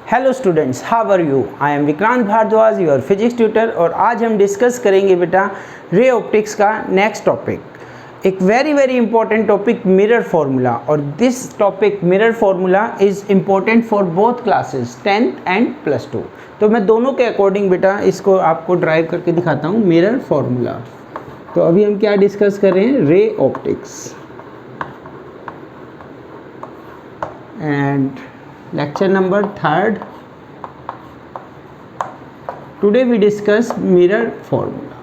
Hello students, how are you? I am Vikrant Bharadwaj, your physics tutor. और आज हम discuss करेंगे बेटा रे ऑप्टिक्स का नेक्स्ट टॉपिक, एक very important topic, mirror formula. और this topic mirror formula is important for both classes 10th and +2। तो मैं दोनों के अकॉर्डिंग बेटा इसको आपको ड्राइव करके दिखाता हूँ, मिरर फार्मूला। तो अभी हम क्या डिस्कस कर रहे हैं? Ray optics and lecture number 3rd. Today we discuss mirror formula.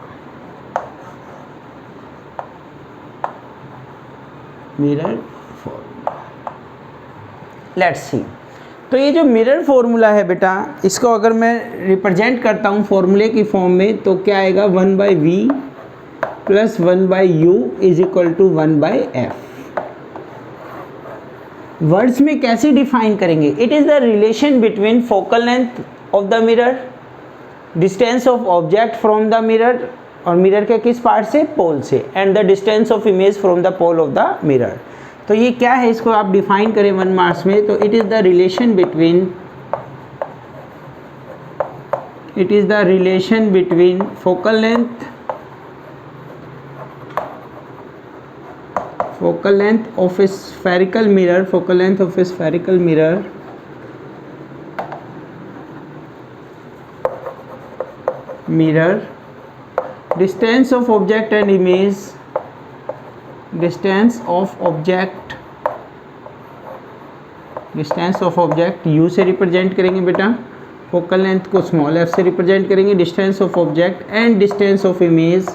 Mirror formula. Let's see. तो ये जो मिरर फॉर्मूला है बेटा, इसको अगर मैं रिप्रेजेंट करता हूँ फॉर्मूले की फॉर्म में, तो क्या आएगा? 1/v + 1/u = 1/f। वर्ड्स में कैसे डिफाइन करेंगे? It is the relation between focal length of the mirror, distance of object from the mirror, और मिरर के किस पार्ट से? पोल से, and the distance of image from the pole of the mirror. तो ये क्या है, इसको आप डिफाइन करें 1 मार्क्स में, तो it is the relation between focal length of a spherical mirror, distance of object and image, distance of object u से रिप्रेजेंट करेंगे बेटा, फोकल लेंथ को स्मॉल f से रिप्रेजेंट करेंगे, distance of object and distance of image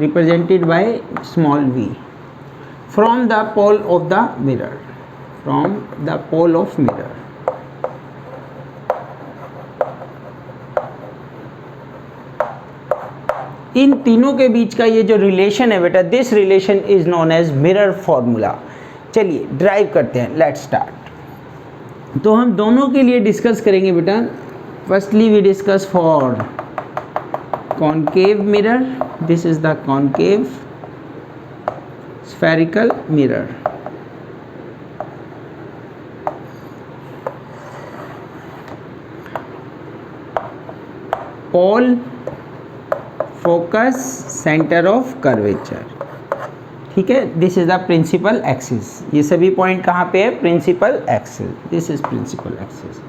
represented by small v from the pole of mirror. इन तीनों के बीच का ये जो रिलेशन है बेटा, this relation is known as mirror formula. चलिए ड्राइव करते हैं, लेट्स स्टार्ट। तो हम दोनों के लिए डिस्कस करेंगे बेटा। Firstly we discuss for concave mirror. This is the concave spherical mirror. Pole, focus, center of curvature. ठीक है, this is the principal axis. ये सभी पॉइंट कहाँ पे है? Principal axis. This is principal axis.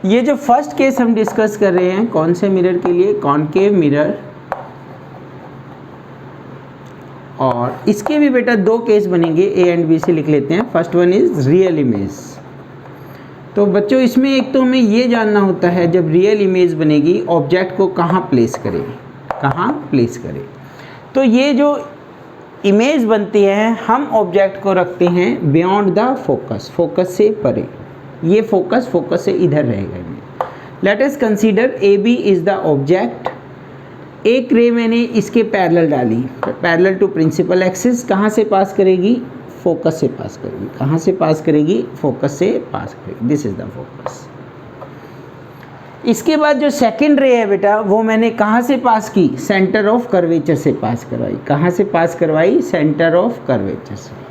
ये जो फर्स्ट केस हम डिस्कस कर रहे हैं, कौन से मिरर के लिए? Concave mirror. और इसके भी बेटा 2 केस बनेंगे, ए एंड बी से लिख लेते हैं। First one is real image. तो बच्चों इसमें एक तो हमें ये जानना होता है, जब रियल इमेज बनेगी ऑब्जेक्ट को कहाँ प्लेस करें। तो ये जो इमेज बनती है, हम ऑब्जेक्ट को रखते हैं बियॉन्ड द फोकस से परे। ये फोकस से इधर रहेगा। Let us consider A B is the object. एक रे मैंने इसके पैरेलल डाली, पैरेलल टू प्रिंसिपल एक्सिस। कहाँ से पास करेगी? फोकस से पास करेगी। कहाँ से पास करेगी? फोकस से पास करेगी। This is the focus. इसके बाद जो सेकंड रे है बेटा, वो मैंने कहाँ से पास की? सेंटर ऑफ कर्वेचर से पास करवाई। कहाँ से पास करवाई? सेंटर ऑफ कर्वेचर से।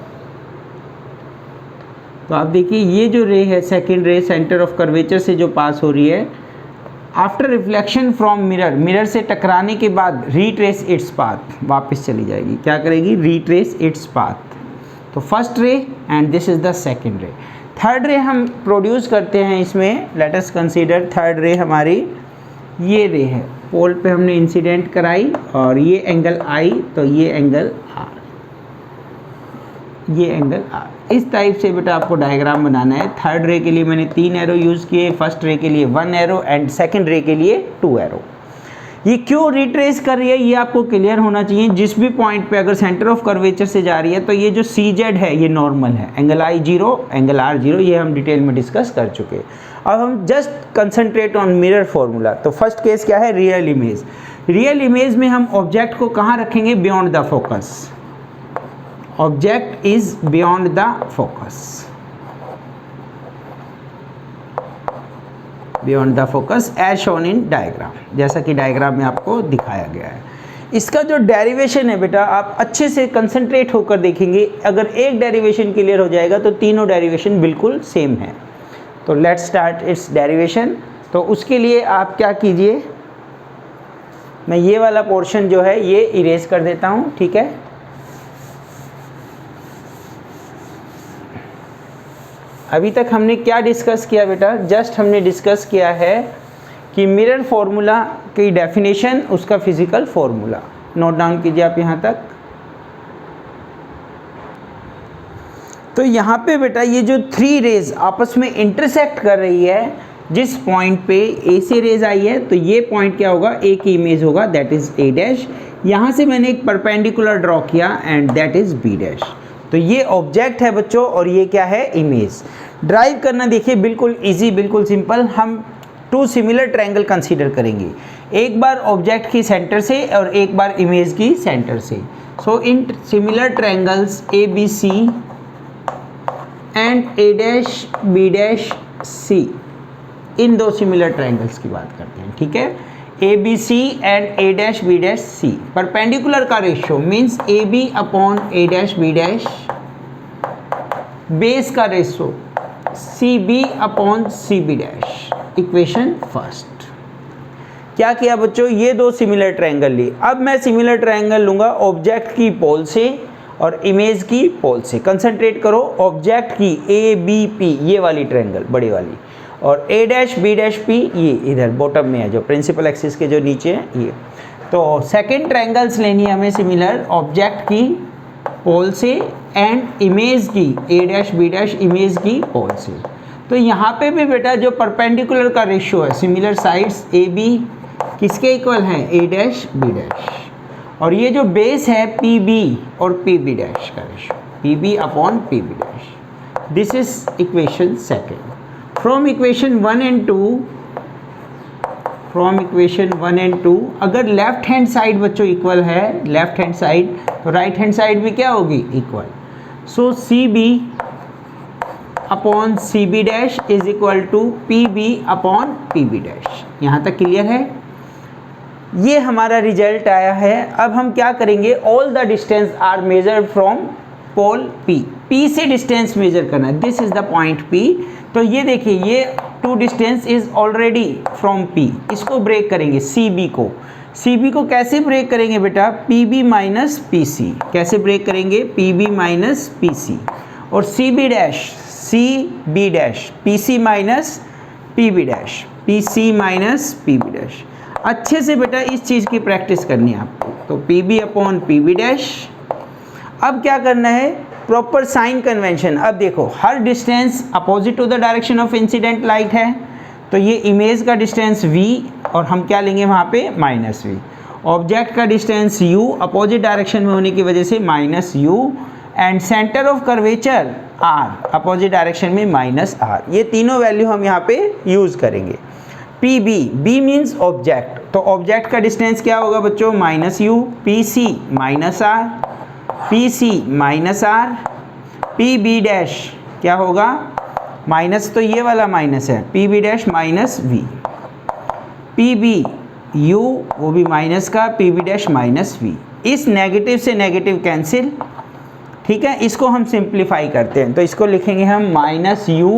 तो आप देखिए ये जो रे है, सेकंड रे, सेंटर ऑफ कर्वेचर से जो पास हो रही है, आफ्टर रिफ्लेक्शन फ्रॉम मिरर से टकराने के बाद रीट्रेस इट्स पाथ, वापस चली जाएगी। क्या करेगी? Retrace its path. तो first ray and this is the second रे। थर्ड रे हम प्रोड्यूस करते हैं इसमें। लेट अस कंसीडर थर्ड रे हमारी ये रे है, पोल पे हमने इंसिडेंट कराई और ये एंगल आई, तो ये एंगल आर, ये एंगल आर। इस टाइप से बेटा आपको डायग्राम बनाना है। थर्ड रे के लिए मैंने 3 एरो यूज़ किए, फर्स्ट रे के लिए 1 एरो एंड सेकंड रे के लिए 2 एरो। ये क्यों रिट्रेस कर रही है, ये आपको क्लियर होना चाहिए। जिस भी पॉइंट पे अगर सेंटर ऑफ कर्वेचर से जा रही है, तो ये जो CZ है ये नॉर्मल है, एंगल I 0, एंगल R 0, ये हम डिटेल में डिस्कस कर चुके। अब हम just concentrate on mirror formula. तो फर्स्ट केस क्या है? Real image. रियल इमेज में हम ऑब्जेक्ट को कहाँ रखेंगे? Beyond the focus. Object is beyond the focus. Beyond the focus as shown in diagram, जैसा कि डायग्राम में आपको दिखाया गया है। इसका जो डेरिवेशन है बेटा आप अच्छे से कंसंट्रेट होकर देखेंगे, अगर एक डेरिवेशन क्लियर हो जाएगा तो तीनों डेरिवेशन बिल्कुल सेम है। तो लेट्स स्टार्ट इट्स डेरिवेशन। तो उसके लिए आप क्या कीजिए, मैं ये वाला पोर्शन जो है ये इरेज कर देता हूँ, ठीक है। अभी तक हमने क्या डिस्कस किया बेटा, जस्ट हमने डिस्कस किया है कि मिरर फॉर्मूला की डेफिनेशन, उसका फिजिकल फॉर्मूला नोट डाउन कीजिए आप यहाँ तक। तो यहाँ पे बेटा ये जो 3 रेज आपस में इंटरसेक्ट कर रही है, जिस पॉइंट पे ए से रेज आई है, तो ये पॉइंट क्या होगा, ए की इमेज होगा, दैट इज ए डैश। यहाँ से मैंने एक परपेंडिकुलर ड्रॉ किया and that is B dash. तो ये ऑब्जेक्ट है बच्चों और ये क्या है, इमेज। ड्राइव करना देखिए बिल्कुल इजी, बिल्कुल सिंपल। हम 2 सिमिलर ट्रायंगल कंसीडर करेंगे, एक बार ऑब्जेक्ट की सेंटर से और एक बार इमेज की सेंटर से। So in similar triangles A B C and A dash B dash C, in 2 similar triangles की बात करते हैं, ठीक है। A B C and A dash B dash C, perpendicular का ratio means A B upon A dash B dash, base का ratio C B upon C B dash. Equation first. क्या किया बच्चों, ये 2 सिमिलर ट्रायंगल लिए। अब मैं similar triangle लूंगा ऑब्जेक्ट की पोल से और इमेज की पोल से। कंसंट्रेट करो, ऑब्जेक्ट की ए बी पी ये वाली ट्रायंगल बड़ी वाली, और ए डैश बी डैश पी ये इधर बॉटम में है, जो प्रिंसिपल एक्सिस के जो नीचे है ये। तो सेकंड ट्रायंगल्स लेनी है हमें सिमिलर, ऑब्जेक्ट की पोल से एंड इमेज की ए डैश बी डैश इमेज की पोल से। तो यहाँ पे भी बेटा जो परपेंडिकुलर का रेशियो है, सिमिलर साइड्स ए बी किसके इक्वल है, ए डैश बी डैश, और ये जो बेस है पी बी और पी बी डैश का ratio, P B upon P B dash. This is equation second. From equation 1 and 2, from equation 1 and 2 अगर left hand side बच्चों इक्वल है, लेफ्ट हैंड साइड, तो राइट हैंड साइड भी क्या होगी, equal. So C B upon C B dash is equal to P B upon P B dash. यहाँ तक clear है, ये हमारा रिजल्ट आया है। अब हम क्या करेंगे, all the distance are measured from pole P, P से डिस्टेंस मेजर करना है, this is the point P। तो ये देखिए ये 2 distance is already from P, इसको ब्रेक करेंगे CB को। CB को कैसे ब्रेक करेंगे बेटा, PB माइनस PC, कैसे ब्रेक करेंगे, PB माइनस PC, और CB dash CB dash PC minus PB dash, PC minus PB dash. अच्छे से बेटा इस चीज़ की प्रैक्टिस करनी है आपको। तो PB अपॉन PB डैश। अब क्या करना है, प्रॉपर साइन कन्वेंशन। अब देखो हर distance opposite to the direction of incident light है, तो ये इमेज का डिस्टेंस v और हम क्या लेंगे वहाँ पे माइनस v। ऑब्जेक्ट का डिस्टेंस u अपोजिट डायरेक्शन में होने की वजह से minus u, and centre of curvature r opposite direction में माइनस r। ये तीनों वैल्यू हम यहाँ पे यूज़ करेंगे। PB, B मीन्स ऑब्जेक्ट, तो ऑब्जेक्ट का डिस्टेंस क्या होगा बच्चों, minus u, PC minus r, PC minus r, PB dash क्या होगा, माइनस तो ये वाला माइनस है, PB dash minus v, PB u वो भी माइनस का, PB डैश माइनस v। इस नेगेटिव से नेगेटिव कैंसिल, ठीक है। इसको हम सिंप्लीफाई करते हैं, तो इसको लिखेंगे हम minus u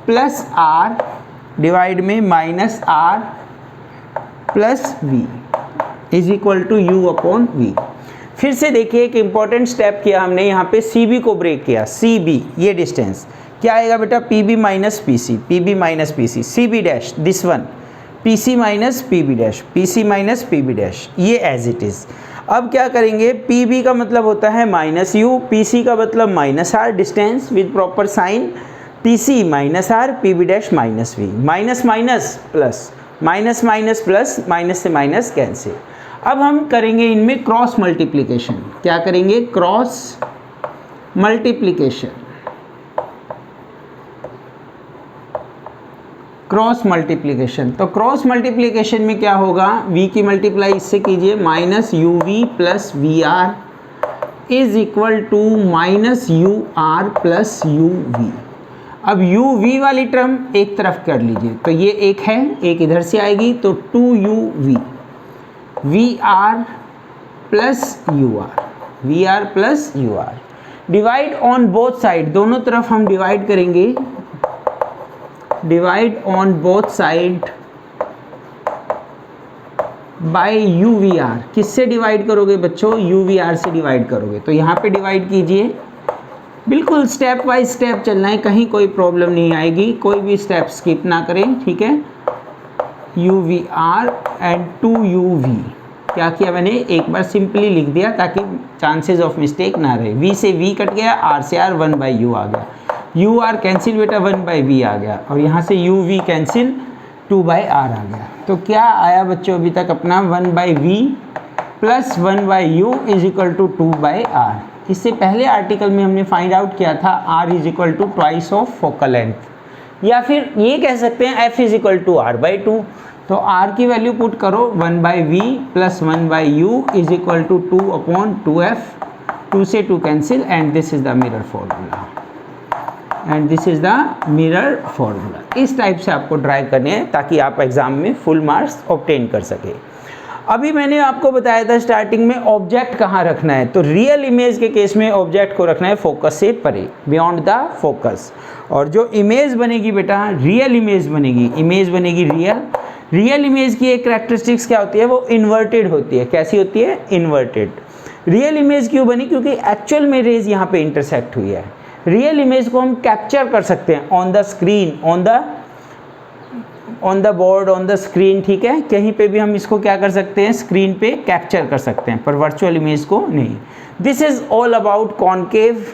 plus r divide में minus r plus v is equal to u upon v। फिर से देखिए एक इंपॉर्टेंट स्टेप किया हमने, यहाँ पे CB को ब्रेक किया, CB ये डिस्टेंस क्या आएगा बेटा, PB minus PC, PB minus PC, CB dash this one, PC minus PB dash, PC minus PB dash, ये एज इट इज़। अब क्या करेंगे, PB का मतलब होता है माइनस u, PC का मतलब minus r, distance with proper sign, PC minus r, PB dash minus v, minus minus plus, minus minus plus, minus से माइनस कैंसिल। अब हम करेंगे इनमें क्रॉस मल्टीप्लिकेशन। क्या करेंगे, क्रॉस मल्टीप्लिकेशन, क्रॉस मल्टीप्लिकेशन। तो क्रॉस मल्टीप्लिकेशन में क्या होगा, v की मल्टीप्लाई इससे कीजिए, minus uv plus vr is equal to minus ur plus uv। अब यू वी वाली टर्म एक तरफ कर लीजिए, तो ये एक है, एक इधर से आएगी, तो 2uv, V are plus U R, V are plus U R, divide on both side, दोनों तरफ हम डिवाइड करेंगे, divide on both side by you we are. किससे डिवाइड करोगे बच्चों? यू वी आर से डिवाइड करोगे। तो यहाँ पे डिवाइड कीजिए, बिल्कुल स्टेप बाय स्टेप चलना है, कहीं कोई प्रॉब्लम नहीं आएगी, कोई भी स्टेप स्किप ना करें, ठीक है। You we are and 2uv, क्या किया मैंने, एक बार सिंपली लिख दिया ताकि चांसेस ऑफ मिस्टेक ना रहे। v से v कट गया, r से r, 1/u आ गया, u r कैंसिल बेटा, 1/v आ गया, और यहाँ से u v कैंसिल, 2/r आ गया। तो क्या आया बच्चों अभी तक अपना, 1/v plus 1/u is equal to 2/r। इससे पहले आर्टिकल में हमने फाइंड आउट किया था r is equal to twice of focal length, या फिर ये कह सकते हैं f is equal to r/2। तो r की वैल्यू पुट करो, 1/v plus 1/u is equal to 2/2f, 2 से 2 cancel, and this is the mirror formula, and this is the mirror formula. इस टाइप से आपको ड्राइव करने हैं ताकि आप एग्जाम में फुल मार्क्स ऑब्टेन कर सके। अभी मैंने आपको बताया था स्टार्टिंग में ऑब्जेक्ट कहाँ रखना है, तो रियल इमेज के केस में ऑब्जेक्ट को रखना है फोकस से परे, बियॉन्ड द फोकस। और जो इमेज बनेगी बेटा, रियल इमेज बनेगी, इमेज बनेगी रियल। रियल इमेज की एक कैरेक्टरिस्टिक्स क्या होती है, वो इन्वर्टेड होती है। कैसी होती है? इन्वर्टेड। रियल इमेज क्यों बनी? क्योंकि एक्चुअल में रेज यहाँ पे इंटरसेक्ट हुई है। रियल इमेज को हम कैप्चर कर सकते हैं on the screen, on the board, on the screen, ठीक है। कहीं पे भी हम इसको क्या कर सकते हैं, स्क्रीन पे कैप्चर कर सकते हैं, पर वर्चुअल इमेज को नहीं। This is all about concave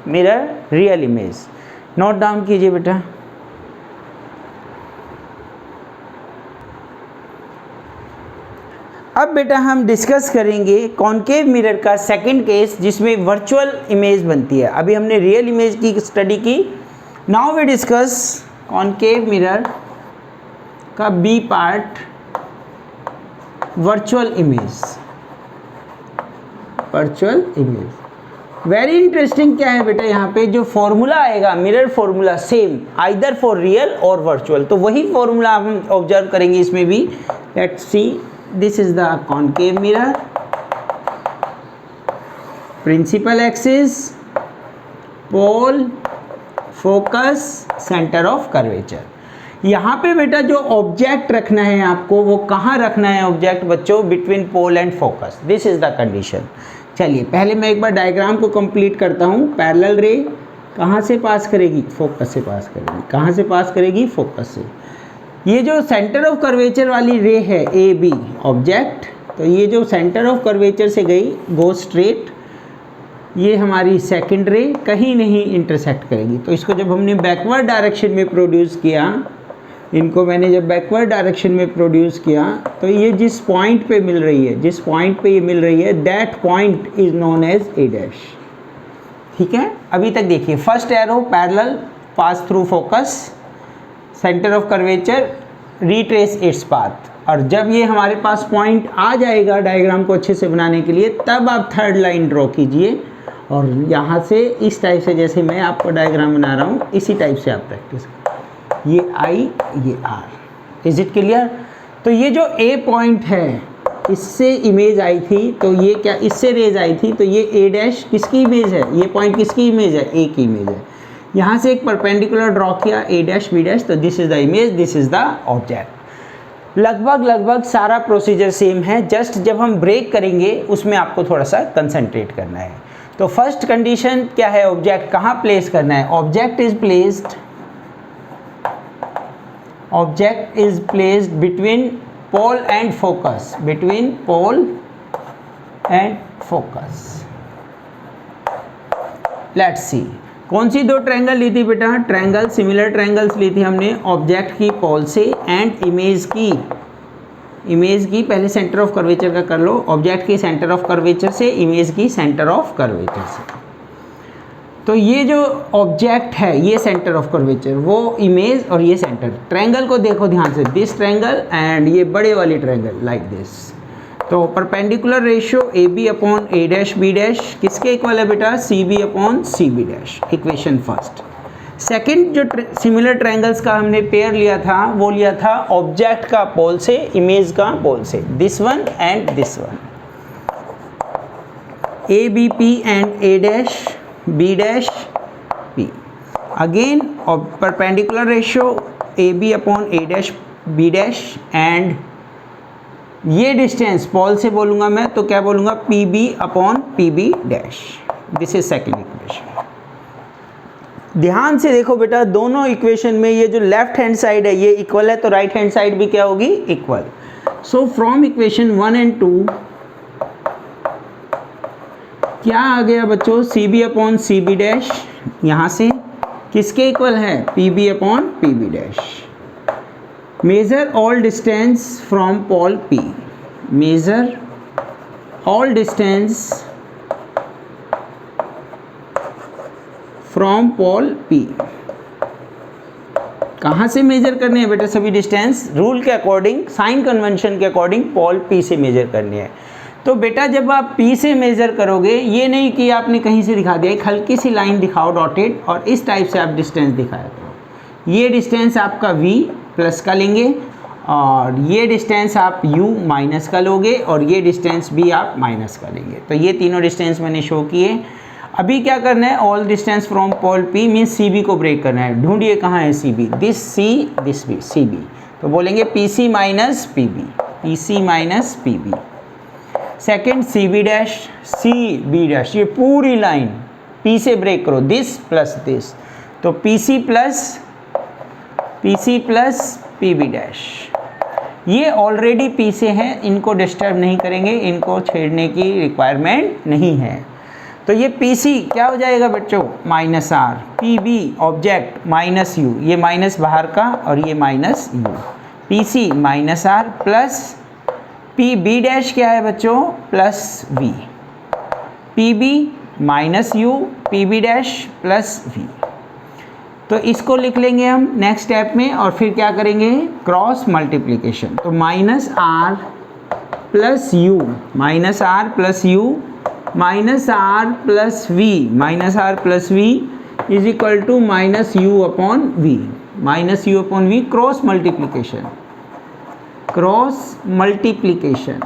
mirror real image. Note down कीजिए बेटा। अब बेटा हम डिस्कस करेंगे कॉनकेव मिरर का सेकंड केस, जिसमें वर्चुअल इमेज बनती है। अभी हमने रियल इमेज की स्टडी की, now we discuss concave mirror का B part, virtual image. Virtual image very interesting क्या है बेटा, यहाँ पे जो फॉर्मूला आएगा mirror formula same, either for real और वर्चुअल, तो वही फॉर्मूला हम ऑब्जर्व करेंगे इसमें भी। Let's see, this is the concave mirror, principal axis, pole, focus, center of curvature। यहाँ पे बेटा जो ऑब्जेक्ट रखना है आपको, वो कहाँ रखना है ऑब्जेक्ट बच्चों? Between pole and focus, this is the condition. चलिए पहले मैं एक बार डायग्राम को कंप्लीट करता हूँ। पैरेलल रे कहाँ से पास करेगी? फोकस से पास करेगी। कहाँ से पास करेगी? फोकस से। ये जो सेंटर ऑफ कर्वेचर वाली रे है ए बी ऑब्जेक्ट, तो ये जो सेंटर ऑफ कर्वेचर से गई गो स्ट्रेट, ये हमारी सेकंड रे कहीं नहीं इंटरसेक्ट करेगी। तो इसको जब हमने बैकवर्ड डायरेक्शन में प्रोड्यूस किया, इनको मैंने जब बैकवर्ड डायरेक्शन में प्रोड्यूस किया, तो ये जिस पॉइंट पे मिल रही है, जिस पॉइंट पे ये मिल रही है, that point is known as A dash. ठीक है, अभी तक देखिए, first arrow parallel pass through focus, centre of curvature retrace its path, और जब ये हमारे पास पॉइंट आ जाएगा डायग्राम को अच्छे से बनाने के लिए, तब आप थर्ड लाइन ड्रॉ कीजिए, और यहाँ से इस टाइप से, जैसे मैं आपको डायग्राम बना रहा हूँ, इसी टाइप से आप प्रैक्टिस करें। ये आई, ये आर। Is it clear? तो ये जो ए पॉइंट है, इससे इमेज आई थी, तो ये क्या, इससे रेज आई थी, तो ये ए डैश किसकी इमेज है? ये पॉइंट किसकी इमेज है? ए की इमेज है। यहाँ से एक परपेंडिकुलर ड्रॉ किया, ए डैश बी डैश, तो this is the image, this is the object. लगभग सारा प्रोसीजर सेम है, जस्ट जब हम ब्रेक करेंगे उसमें आपको थोड़ा सा कंसंट्रेट करना है। तो फर्स्ट कंडीशन क्या है, ऑब्जेक्ट कहाँ प्लेस करना है? Object is placed between pole and focus, between pole and focus. Let's see, कौन सी दो ट्रायंगल ली थी बेटा? ट्रायंगल, सिमिलर ट्रायंगल्स ली थी हमने, ऑब्जेक्ट की पोल से एंड इमेज की पहले सेंटर ऑफ कर्वेचर का कर लो, ऑब्जेक्ट की सेंटर ऑफ कर्वेचर से, इमेज की सेंटर ऑफ कर्वेचर से। तो ये जो ऑब्जेक्ट है, ये सेंटर ऑफ कर्वेचर, वो इमेज, और ये सेंटर। ट्रायंगल को देखो ध्यान से, दिस ट्रायंगल एंड ये बड़े वाली ट्रायंगल लाइक दिस। तो perpendicular ratio A B upon A dash B dash किसके इक्वल है बेटा? C B upon C B dash, equation first. Second जो सिमिलर ट्रायंगल्स का हमने पेयर लिया था वो लिया था ऑब्जेक्ट का पोल से, इमेज का पोल से, this one and this one, A B P and A dash B dash P. Again perpendicular ratio A B upon A dash B dash and ये डिस्टेंस पोल से बोलूँगा मैं तो क्या बोलूँगा, P B upon P B dash. This is second equation. ध्यान से देखो बेटा, दोनों इक्वेशन में ये जो लेफ्ट हैंड साइड है ये इक्वल है तो राइट हैंड साइड भी क्या होगी, equal. So from equation 1 and 2 क्या आ गया बच्चों, C B upon C B dash यहाँ से किसके इक्वल है, P B upon P B dash. Measure all distance from pole P, measure all distance from pole P। कहाँ से मेजर करने हैं बेटा सभी डिस्टेंस, रूल के अकॉर्डिंग, साइन कन्वेंशन के अकॉर्डिंग पोल P से मेजर करनी है। तो बेटा जब आप P से मेजर करोगे, ये नहीं कि आपने कहीं से दिखा दिया, एक हल्की सी लाइन दिखाओ डॉटेड और इस टाइप से आप डिस्टेंस दिखाया करो। ये डिस्टेंस आपका V प्लस का लेंगे और ये डिस्टेंस आप U माइनस का लोगे और ये डिस्टेंस भी आप माइनस का लेंगे। तो ये तीनों डिस्टेंस मैंने शो किए। अभी क्या करना है, all distance from pole P means C B को ब्रेक करना है। ढूंढिए कहाँ है C B, this C this B, C B. तो बोलेंगे P C minus P B, P C minus P B. Second C B dash, C B dash, ये पूरी लाइन P से ब्रेक करो, दिस प्लस दिस, तो P C plus P B dash. ये already P से हैं, इनको disturb नहीं करेंगे, इनको छेड़ने की रिक्वायरमेंट नहीं है। तो ये पी सी क्या हो जाएगा बच्चों, minus R, P B object minus U, ये माइनस बाहर का और ये minus U, P C minus R plus P B dash क्या है बच्चों, plus V, P B minus U, P B dash plus V. तो इसको लिख लेंगे हम नेक्स्ट स्टेप में और फिर क्या करेंगे, क्रॉस मल्टीप्लिकेशन। तो minus R plus U, minus R plus U, minus R plus V, minus R plus V is equal to minus U upon V, minus U upon V. Cross multiplication, cross multiplication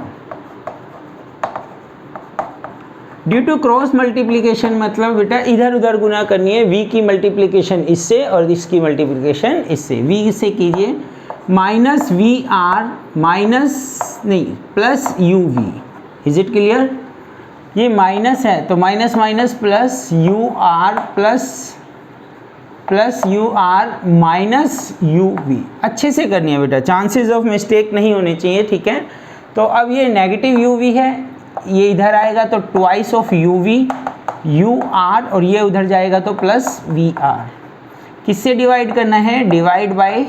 due to cross multiplication मतलब बेटा इधर उधर गुना करनी है, v की multiplication इससे और इसकी मल्टीप्लिकेशन इससे। v से कीजिए माइनस वी आर माइनस नहीं plus U V, is it clear. ये माइनस है तो minus minus plus U R plus U R minus U V. अच्छे से करनी है बेटा, चांसेस ऑफ मिस्टेक नहीं होने चाहिए, ठीक है। तो अब ये नेगेटिव यू वी है, ये इधर आएगा तो twice of you v u r और ये उधर जाएगा तो प्लस वी आर। किससे डिवाइड करना है, divide by,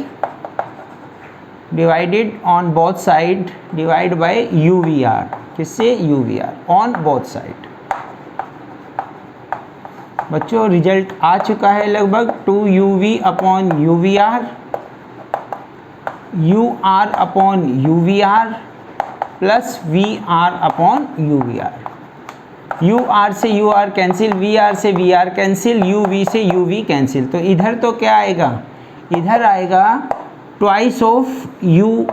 divided on both side, divide by you we are, किससे, u we r on both side. बच्चों रिजल्ट आ चुका है लगभग, 2uv upon u we r, u r upon u we are plus v r upon u we r. U r से u r cancel, we R से V R cancel, U V से U V cancel. तो इधर तो क्या आएगा, इधर आएगा ट्वाइस ऑफ यू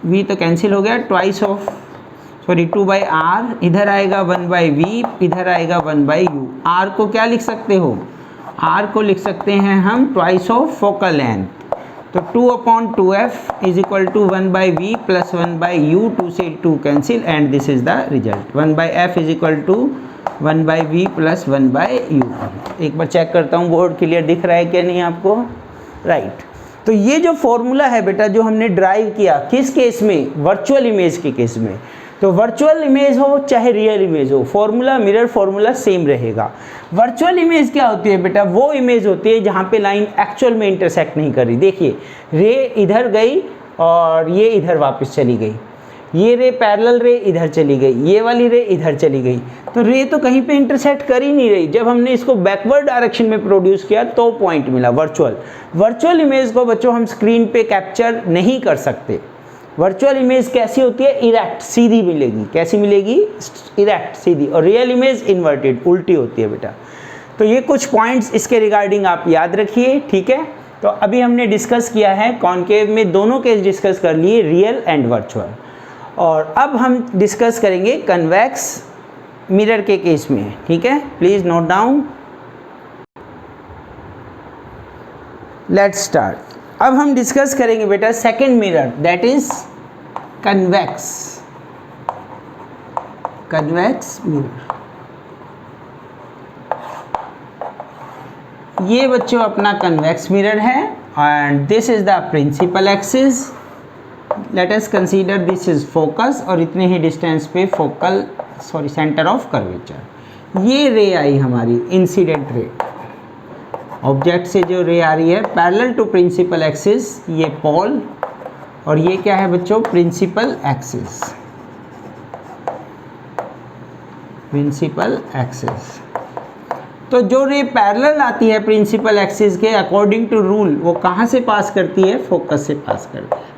वी तो कैंसिल हो गया, ट्वाइस ऑफ सॉरी 2/r, इधर आएगा 1/v, इधर आएगा 1/u। r को क्या लिख सकते हो, r को लिख सकते हैं हम ट्वाइस ऑफ फोकल लेंथ। तो 2/2f is equal to 1/v plus 1/u, 2 से 2 cancel and this is the result. 1/f is equal to 1/v plus 1/u। एक बार चेक करता हूँ बोर्ड क्लियर दिख रहा है क्या नहीं आपको, राइट। तो ये जो फॉर्मूला है बेटा जो हमने ड्राइव किया किस केस में, वर्चुअल इमेज के केस में। तो वर्चुअल इमेज हो चाहे रियल इमेज हो, फॉर्मूला मिरर फॉर्मूला सेम रहेगा। वर्चुअल इमेज क्या होती है बेटा, वो इमेज होती है जहाँ पे लाइन एक्चुअल में इंटरसेक्ट नहीं कर रही। देखिए रे इधर गई और ये इधर वापस चली गई, ये रे पैरेलल रे इधर चली गई, ये वाली रे इधर चली गई, तो रे तो कहीं पे इंटरसेक्ट कर ही नहीं रही। जब हमने इसको बैकवर्ड डायरेक्शन में प्रोड्यूस किया तो पॉइंट मिला वर्चुअल इमेज को बच्चों हम स्क्रीन पे कैप्चर नहीं कर सकते। वर्चुअल इमेज कैसी होती है, इरेक्ट सीधी मिलेगी, कैसी मिलेगी, इरेक्ट सीधी। और रियल इमेज इन्वर्टेड उल्टी होती है बेटा। तो ये कुछ पॉइंट्स इसके रिगार्डिंग आप याद रखिए, ठीक है। तो अभी हमने डिस्कस किया है कॉनकेव में दोनों केस डिस्कस कर लिए, रियल एंड वर्चुअल। और अब हम डिस्कस करेंगे कन्वेक्स मिरर के केस में, ठीक है। Please note down. Let's start. अब हम डिस्कस करेंगे बेटा second mirror, that is convex mirror. ये बच्चों अपना कन्वेक्स मिरर है and this is the principal axis. Let us consider this is focus और इतने ही डिस्टेंस पे सेंटर ऑफ कर्वेचर। ये रे आई हमारी इंसिडेंट रे, ऑब्जेक्ट से जो रे आ रही है पैरेलल टू प्रिंसिपल एक्सिस, ये पोल, और ये क्या है बच्चों, प्रिंसिपल एक्सिस। तो जो रे पैरेलल आती है प्रिंसिपल एक्सिस के, अकॉर्डिंग टू रूल वो कहाँ से पास करती है, फोकस से पास करती है।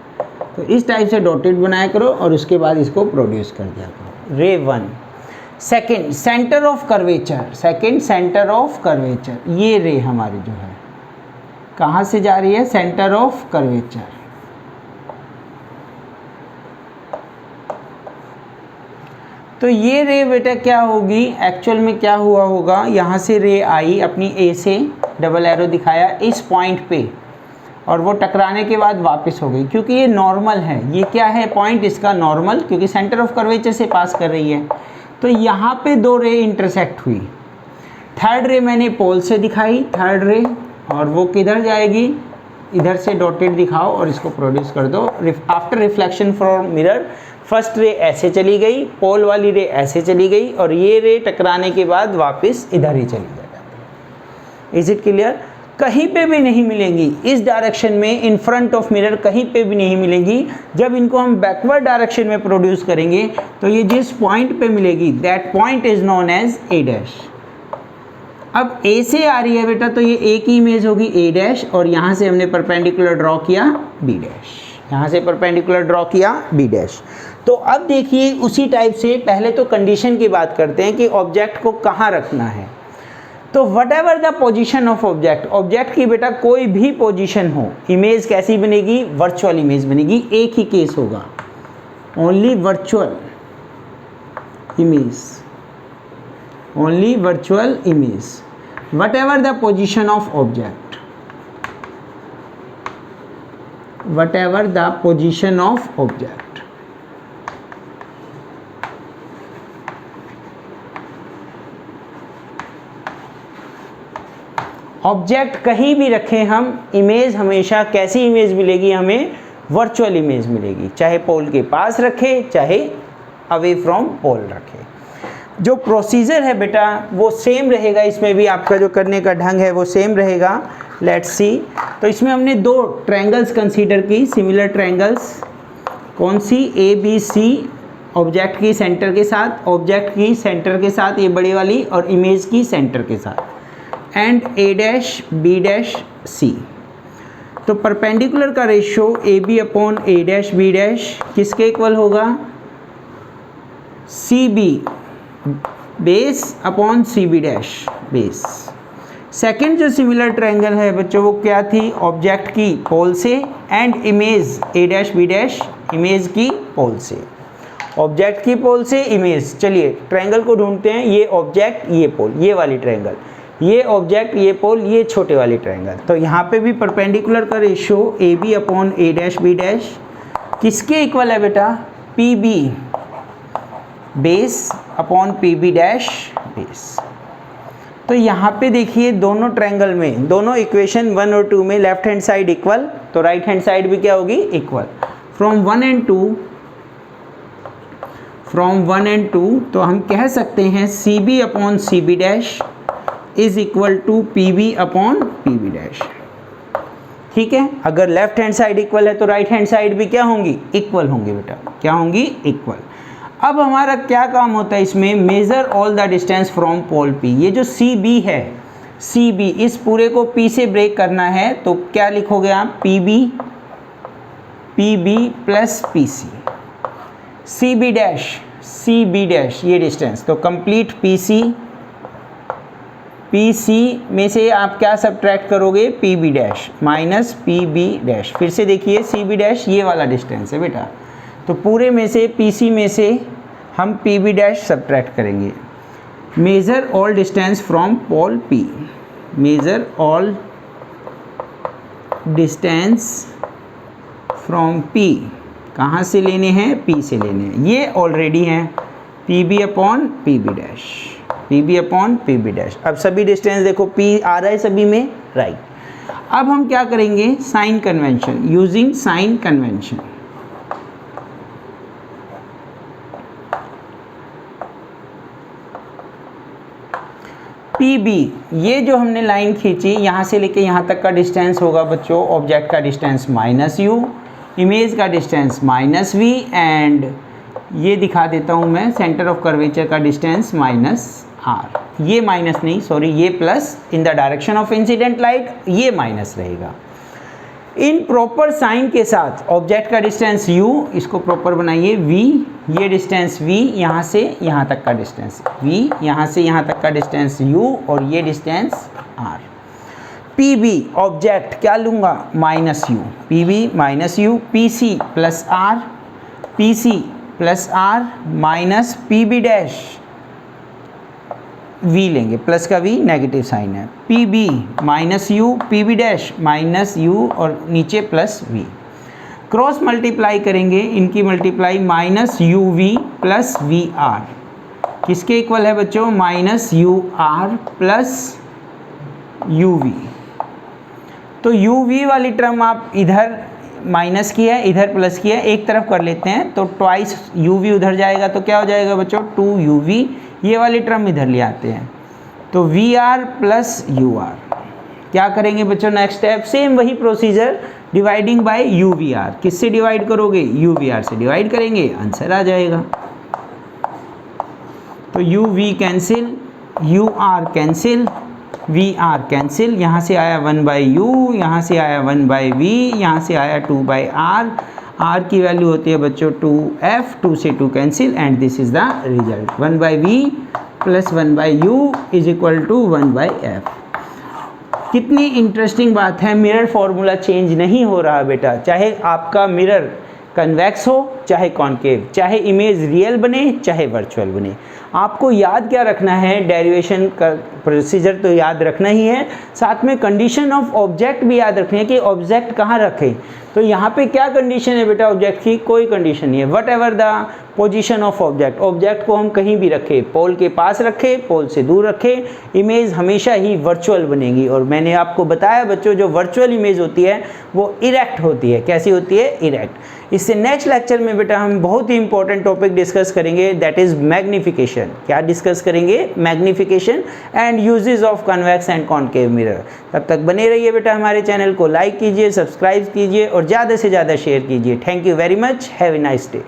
तो इस टाइप से डॉटेड बनाया करो और उसके बाद इसको प्रोड्यूस कर दिया करो। रे 1। सेकेंड सेंटर ऑफ कर्वेचर, ये रे हमारी जो है कहाँ से जा रही है, सेंटर ऑफ कर्वेचर। तो ये रे बेटा क्या होगी, एक्चुअल में क्या हुआ होगा, यहाँ से रे आई अपनी ए से, डबल एरो दिखाया इस पॉइंट पे, और वो टकराने के बाद वापस हो गई, क्योंकि ये नॉर्मल है। ये क्या है पॉइंट इसका, नॉर्मल, क्योंकि सेंटर ऑफ कर्वेचर से पास कर रही है। तो यहाँ पे दो रे इंटरसेक्ट हुई। थर्ड रे मैंने पोल से दिखाई, थर्ड रे, और वो किधर जाएगी, इधर से डॉटेड दिखाओ और इसको प्रोड्यूस कर दो। After reflection from mirror, first ray ऐसे चली गई, पोल वाली रे ऐसे चली गई, और ये रे टकराने के बाद वापस इधर ही चली जाती है। Is it clear? कहीं पे भी नहीं मिलेंगी इस डायरेक्शन में, इन फ्रंट ऑफ मिरर कहीं पे भी नहीं मिलेंगी। जब इनको हम बैकवर्ड डायरेक्शन में प्रोड्यूस करेंगे तो ये जिस पॉइंट पे मिलेगी, that point is known as A dash. अब ए से आ रही है बेटा, तो ये ए की इमेज होगी ए डैश, और यहाँ से हमने परपेंडिकुलर ड्रॉ किया बी डैश, यहाँ से परपेंडिकुलर ड्रॉ किया बी डैश। तो अब देखिए उसी टाइप से पहले तो कंडीशन की बात करते हैं कि ऑब्जेक्ट को कहाँ रखना है। तो what ever the position of object की बेटा कोई भी पोजिशन हो, इमेज कैसी बनेगी, वर्चुअल इमेज बनेगी। एक ही केस होगा, only virtual image, what ever the position of object, object कहीं भी रखें हम, इमेज हमेशा कैसी इमेज मिलेगी, हमें वर्चुअल इमेज मिलेगी। चाहे पोल के पास रखे, चाहे अवे फ्रॉम पोल रखे। जो प्रोसीजर है बेटा वो सेम रहेगा, इसमें भी आपका जो करने का ढंग है वो सेम रहेगा। Let's see. तो इसमें हमने दो ट्रायंगल्स कंसीडर की, सिमिलर ट्रायंगल्स। कौन सी, ए बी सी, ऑब्जेक्ट की सेंटर के साथ, ये बड़ी वाली, और इमेज की सेंटर के साथ, and A dash B dash C. तो परपेंडिकुलर का ratio A B upon A dash B dash किसके इक्वल होगा, C B base upon C B dash base. Second जो सिमिलर ट्रायंगल है बच्चों वो क्या थी, ऑब्जेक्ट की पोल से, and image A dash B dash, image की पोल से, ऑब्जेक्ट की पोल से इमेज। चलिए ट्रायंगल को ढूंढते हैं, ये ऑब्जेक्ट, ये पोल, ये वाली ट्रायंगल, ये ऑब्जेक्ट, ये पोल, ये छोटे वाली ट्रायंगल। तो यहाँ पे भी परपेंडिकुलर का ratio A B upon A dash B dash किसके इक्वल है बेटा, P B base upon P B dash base. तो यहाँ पे देखिए दोनों ट्रायंगल में, दोनों इक्वेशन 1 और 2 में लेफ्ट हैंड साइड इक्वल, तो राइट हैंड साइड भी क्या होगी, इक्वल। फ्रॉम 1 एंड 2 तो हम कह सकते हैं C B upon C B dash is equal to P B upon P B dash. ठीक है, अगर लेफ्ट हैंड साइड इक्वल है तो राइट हैंड साइड भी क्या होंगी, इक्वल होंगी बेटा, क्या होंगी, इक्वल। अब हमारा क्या काम होता है इसमें, measure all the distance from pole P. ये जो सी बी है, सी बी, इस पूरे को पी से ब्रेक करना है, तो क्या लिखोगे आप, P B plus P C, C B dash ये डिस्टेंस, तो complete P C P C में से आप क्या सब्ट्रैक्ट करोगे, P B dash minus P B dash. फिर से देखिए सी बी डैश ये वाला डिस्टेंस है बेटा, तो पूरे में से पी सी में से हम पी बी डैश सब्ट्रैक्ट करेंगे। Measure all distance from pole P, measure all distance from P, कहाँ से लेने हैं, पी से लेने हैं, ये ऑलरेडी हैं P B upon P B dash, P B upon P B dash. अब सभी डिस्टेंस देखो पी आ रहा है सभी में, राइट। अब हम क्या करेंगे, sign convention, using sign convention. P B, ये जो हमने लाइन खींची यहाँ से लेके यहाँ तक का डिस्टेंस होगा बच्चों, ऑब्जेक्ट का डिस्टेंस माइनस यू, इमेज का डिस्टेंस माइनस वी, एंड ये दिखा देता हूँ मैं, सेंटर ऑफ कर्वेचर का डिस्टेंस माइनस आर। ये माइनस नहीं, सॉरी, ये plus, in the direction of incident light ये माइनस रहेगा। इन प्रॉपर साइन के साथ ऑब्जेक्ट का डिस्टेंस u, इसको प्रॉपर बनाइए v, ये डिस्टेंस v, यहाँ से यहाँ तक का डिस्टेंस v, यहाँ से यहाँ तक का डिस्टेंस u, और ये डिस्टेंस r। pb ऑब्जेक्ट क्या लूँगा, minus u, pb minus u, pc plus r, pc plus r minus pb dash, v लेंगे, प्लस का v नेगेटिव साइन है, pb minus u, pb dash minus u, और नीचे plus v। Cross multiply करेंगे, इनकी multiply minus uv plus vr, किसके equal है बच्चों, माइनस ur प्लस uv। तो uv वाली टर्म आप इधर माइनस किया है, इधर प्लस किया है, एक तरफ कर लेते हैं, तो ट्वाइस uv उधर जाएगा, तो क्या हो जाएगा बच्चों, 2uv, ये वाली टर्म इधर ले आते हैं, तो Vr प्लस ur। क्या करेंगे बच्चों, नेक्स्ट स्टेप, सेम वही प्रोसीजर, डिवाइडिंग बाय UVr, किससे डिवाइड करोगे, UVr से डिवाइड करेंगे, आंसर आ जाएगा। तो UV cancel, UR cancel, VR cancel, यहाँ से आया 1/u, यहाँ से आया 1/v, यहाँ से आया 2/r, r की वैल्यू होती है बच्चों 2f, 2 से 2 cancel, and this is the result, 1/v plus 1/u is equal to 1/f। कितनी इंटरेस्टिंग बात है, मिरर फॉर्मूला चेंज नहीं हो रहा बेटा, चाहे आपका मिरर कन्वेक्स हो चाहे कॉन्केव, चाहे इमेज रियल बने चाहे वर्चुअल बने, आपको याद क्या रखना है, डेरिवेशन का प्रोसीजर तो याद रखना ही है, साथ में कंडीशन ऑफ ऑब्जेक्ट भी याद रखनी है कि ऑब्जेक्ट कहाँ रखें। तो यहाँ पे क्या कंडीशन है बेटा ऑब्जेक्ट की, कोई कंडीशन नहीं है, what ever the position of object, object को हम कहीं भी रखें, पोल के पास रखें, पोल से दूर रखें, इमेज हमेशा ही वर्चुअल बनेगी। और मैंने आपको बताया बच्चों, जो वर्चुअल इमेज होती है वो इरेक्ट होती है, कैसी होती है, इरेक्ट। इससे नेक्स्ट लेक्चर में बेटा हम बहुत ही इंपॉर्टेंट टॉपिक डिस्कस करेंगे, दैट इज मैग्निफिकेशन। क्या डिस्कस करेंगे, magnification and uses of convex and concave mirror. तब तक बने रहिए बेटा, हमारे चैनल को लाइक कीजिए, सब्सक्राइब कीजिए और ज़्यादा से ज़्यादा शेयर कीजिए। Thank you very much, have a nice day.